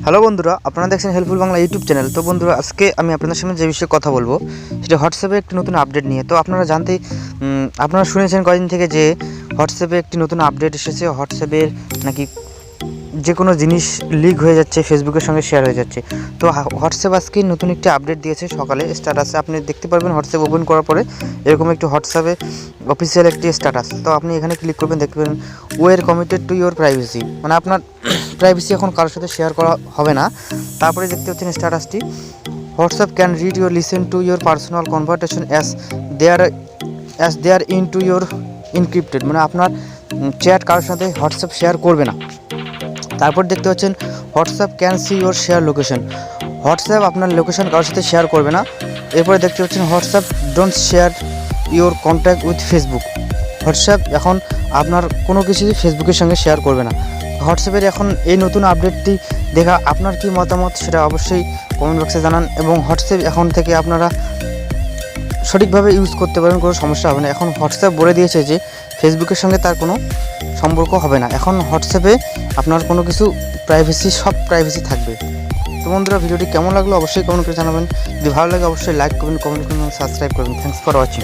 Hello বন্ধুরা, আপনারা দেখছেন হেল্পফুল বাংলা ইউটিউব চ্যানেল। তো বন্ধুরা, আজকে আমি আপনাদের সামনে যে বিষয়ে কথা বলবো সেটা হোয়াটসঅ্যাপে একটি নতুন আপডেট নিয়ে। তো আপনারা আপনারা শুনেছেন কয়েকদিন থেকে যে হোয়াটসঅ্যাপে একটি নতুন আপডেট এসেছে। হোয়াটসঅ্যাপের নাকি যে কোনো জিনিস লিক হয়ে যাচ্ছে, ফেসবুকের সঙ্গে শেয়ার হয়ে যাচ্ছে। তো হোয়াটসঅ্যাপ আজকে নতুন একটি আপডেট দিয়েছে সকালে স্ট্যাটাসে। আপনি দেখতে পারবেন হোয়াটসঅ্যাপ ওপেন করার পরে এরকম একটি হোয়াটসঅ্যাপে অফিসিয়াল একটি স্ট্যাটাস। তো আপনি এখানে ক্লিক করবেন, দেখতে পাবেন ওয়ের কমিটেড টু ইয়োর প্রাইভেসি, মানে আপনার প্রাইভেসি এখন কারোর সাথে শেয়ার করা হবে না। তারপরে দেখতে পাচ্ছেন স্ট্যাটাসটি, WhatsApp can read your listen to your personal conversation they are in to your encrypted, মানে আপনার চ্যাট কারোর সাথে হোয়াটসঅ্যাপ শেয়ার করবে না। তারপর দেখতে পাচ্ছেন WhatsApp can see your share location, WhatsApp আপনার লোকেশন কারোর সাথে শেয়ার করবে না। এরপরে দেখতে পাচ্ছেন WhatsApp don't share your contact with Facebook, WhatsApp এখন আপনার কোনো কিছুই ফেসবুকের সঙ্গে শেয়ার করবে না। হোয়াটসঅ্যাপের এখন এই নতুন আপডেটটি দেখা আপনার কি মতামত সেটা অবশ্যই কমেন্ট বক্সে জানান। এবং হোয়াটসঅ্যাপ এখন থেকে আপনারা সঠিকভাবে ইউজ করতে পারেন, কোনো সমস্যা হবে না। এখন হোয়াটসঅ্যাপ বলে দিয়েছে যে ফেসবুকের সঙ্গে তার কোনো সম্পর্ক হবে না। এখন হোয়াটসঅ্যাপে আপনার কোনো কিছু সব প্রাইভেসি থাকবে। তো বন্ধুরা, ভিডিওটি কেমন লাগলো অবশ্যই কমেন্ট করে জানাবেন। যদি ভালো লাগে অবশ্যই লাইক করবেন, কমেন্ট করবেন, সাবস্ক্রাইব করবেন। Thanks for watching.